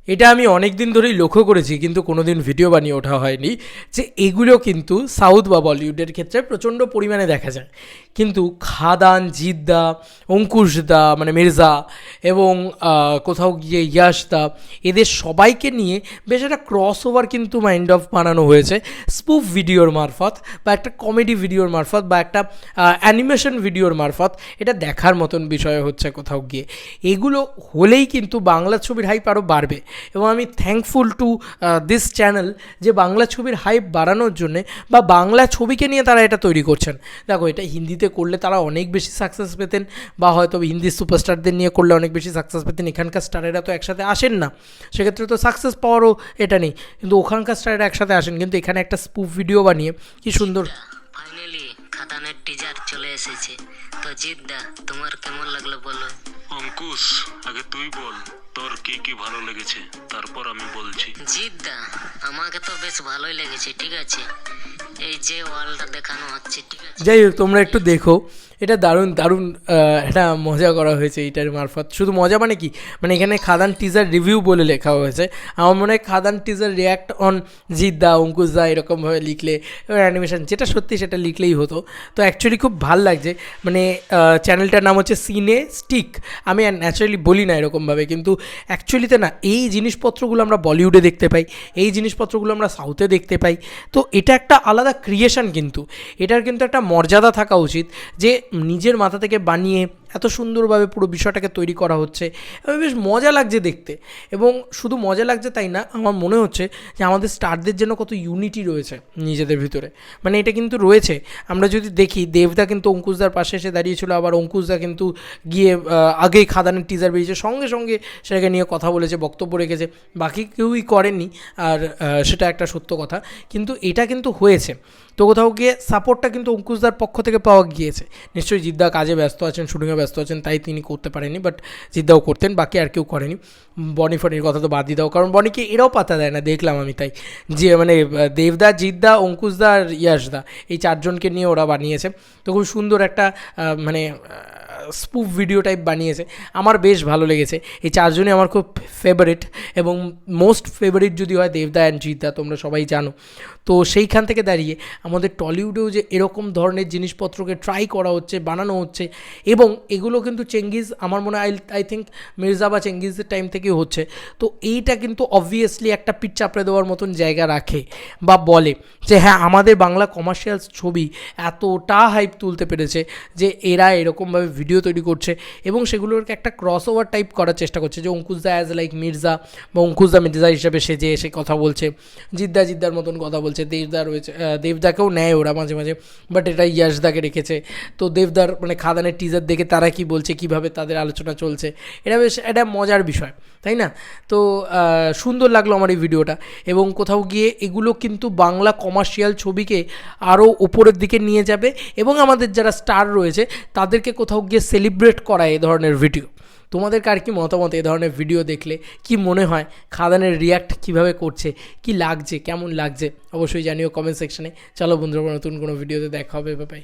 এটা আমি অনেক দিন ধরেই লক্ষ্য করেছি, কিন্তু কোনো দিন ভিডিও বানিয়ে ওঠা হয়নি, যে এগুলো কিন্তু সাউথ বা বলিউডের ক্ষেত্রে প্রচণ্ড পরিমাণে দেখা যায়। কিন্তু খাদান, জিদ্দা, অঙ্কুশদা মানে মির্জা এবং কোথাও গিয়ে ইয়াশদা, এদের সবাইকে নিয়ে বেশ একটা ক্রস ওভার কিন্তু মাইন্ড অফ বানানো হয়েছে স্পুফ ভিডিওর মারফত, বা একটা কমেডি ভিডিওর মারফত, বা একটা অ্যানিমেশন ভিডিওর মারফত। এটা দেখার মতন বিষয় হচ্ছে কোথাও গিয়ে। এগুলো হলেই কিন্তু বাংলা ছবির হাইপ আরও বাড়বে, এবং আমি থ্যাঙ্কফুল টু দিস চ্যানেল যে বাংলা ছবির হাইপ বাড়ানোর জন্যে বা বাংলা ছবিকে নিয়ে তারা এটা তৈরি করছেন। দেখো, এটা হিন্দিতে করলে তারা অনেক বেশি সাকসেস পেতেন, বা হয়তো হিন্দি সুপারস্টারদের নিয়ে করলে অনেক বেশি সাকসেস পেতেন। এখানকার স্টারেরা তো একসাথে আসেন না, সেক্ষেত্রে তো সাকসেস পাওয়ারও এটা নেই, কিন্তু ওখানকার স্টারেরা একসাথে আসেন। কিন্তু এখানে একটা স্পুফ ভিডিও বানিয়ে কি সুন্দর। ফাইনালি খাদানের টিজার চলে এসেছে, তো জিদ্দা তোমার কেমন লাগলো বলো? অঙ্কুশ, আগে তুই বল তোর কি কি ভালো লেগেছে, তারপর আমি বলছি। জিদ্দা, আমাকে তো বেশ ভালোই লেগেছে, ঠিক আছে। এই যে ওয়ালটা দেখানো হচ্ছে, ঠিক আছে। যাই হোক, তোমরা একটু দেখো, এটা দারুণ দারুণ একটা মজা করা হয়েছে এইটার মারফত। শুধু মজা মানে কি, মানে এখানে খাদান টিজার রিভিউ বলে লেখা হয়েছে। আমার মনে হয় খাদান টিজার রিয়্যাক্ট অন জিদ্দা, অঙ্কুশদা এরকমভাবে লিখলে, এবার অ্যানিমেশন যেটা সত্যি সেটা লিখলেই হতো। তো অ্যাকচুয়ালি খুব ভাল লাগছে। মানে চ্যানেলটার নাম হচ্ছে সিনে স্টিক। আমি ন্যাচারালি বলি না এরকমভাবে, কিন্তু অ্যাকচুয়ালিতে না, এই জিনিসপত্রগুলো আমরা বলিউডে দেখতে পাই, এই জিনিসপত্রগুলো আমরা সাউথে দেখতে পাই। তো এটা একটা আলাদা ক্রিয়েশন, কিন্তু এটার কিন্তু একটা মর্যাদা থাকা উচিত, যে নিজের মাথা থেকে বানিয়ে এত সুন্দরভাবে পুরো বিষয়টাকে তৈরি করা হচ্ছে। বেশ মজা লাগছে দেখতে, এবং শুধু মজা লাগছে তাই না, আমার মনে হচ্ছে যে আমাদের স্টারদের জন্য কত ইউনিটি রয়েছে নিজেদের ভিতরে। মানে এটা কিন্তু রয়েছে। আমরা যদি দেখি, দেবদা কিন্তু অঙ্কুশদার পাশে এসে দাঁড়িয়েছিল, আবার অঙ্কুশদা কিন্তু গিয়ে আগেই খাদানের টিজার বেরিয়েছে, সঙ্গে সঙ্গে সেটাকে নিয়ে কথা বলেছে, বক্তব্য রেখেছে। বাকি কেউই করেননি, আর সেটা একটা সত্য কথা। কিন্তু এটা কিন্তু হয়েছে। তো কোথাও গিয়ে সাপোর্টটা কিন্তু অঙ্কুশদার পক্ষ থেকে পাওয়া গিয়েছে। নিশ্চয়ই জিদ্দা কাজে ব্যস্ত আছেন, শুটিংয়ে ব্যস্ত আছেন, তাই তিনি করতে পারেনি, বাট জিদ্দাও করতেন, বাকি আর কেউ করেনি। বনি ফনির কথা তো বাদই দাও, কারণ বনিকে এরাও পাতা দেয় না, দেখলাম আমি। তাই যে মানে দেবদা, জিদ্দা, অঙ্কুশদা আর ইয়াশদা, এই চারজনকে নিয়ে ওরা বানিয়েছে। তো খুব সুন্দর একটা মানে স্পুফ ভিডিও টাইপ বানিয়েছে। আমার বেশ ভালো লেগেছে। এই চারজনই আমার খুব ফেভারিট, এবং মোস্ট ফেভারিট যদি হয় দেবদা অ্যান্ড জিদ্দা, তোমরা সবাই জানো। তো সেইখান থেকে দাঁড়িয়ে আমাদের টলিউডেও যে এরকম ধরনের জিনিসপত্রকে ট্রাই করা হচ্ছে, বানানো হচ্ছে, এবং এগুলো কিন্তু চেঙ্গিজ, আমার মনে হয় আই থিঙ্ক মির্জা বা চেঙ্গিজের টাইম থেকেই হচ্ছে। তো এইটা কিন্তু অবভিয়াসলি একটা পিঠ চাপড়ে দেওয়ার মতন জায়গা রাখে, বা বলে যে হ্যাঁ, আমাদের বাংলা কমার্শিয়াল ছবি এতটা হাইপ তুলতে পেরেছে যে এরা এরকমভাবে ভিডিও তৈরি করছে, এবং সেগুলোকে একটা ক্রস ওভার টাইপ করার চেষ্টা করছে, যে অঙ্কুশদা অ্যাজ লাইক মির্জা, বা অঙ্কুশদা মির্জা হিসেবে সেজে এসে কথা বলছে, জিদ্দা জিদ্দার মতন কথা বলছে, দেবদা রয়েছে, দেবদাকেও নেয় ওরা মাঝে মাঝে, বাট এটা ইয়াশদাকে রেখেছে। তো দেবদার মানে খাদানের টিজার দেখে তারা কি বলছে, কীভাবে তাদের আলোচনা চলছে, এটা বেশ একটা মজার বিষয়, তাই না? তো সুন্দর লাগলো আমার এই ভিডিওটা, এবং কোথাও গিয়ে এগুলো কিন্তু বাংলা কমার্শিয়াল ছবিকে আরও উপরের দিকে নিয়ে যাবে, এবং আমাদের যারা স্টার রয়েছে তাদেরকে কোথাও গিয়ে সেলিব্রেট করা এই ধরনের ভিডিও। তোমাদের কার কি মতামত এই ধরনের ভিডিও দেখলে? কি মনে হয় খাদানের রিয়্যাক্ট কীভাবে করছে, কি লাগছে, কেমন লাগছে, অবশ্যই জানিও কমেন্ট সেকশনে। চলো বন্ধুরা, নতুন কোনো ভিডিওতে দেখা হবে, বাই।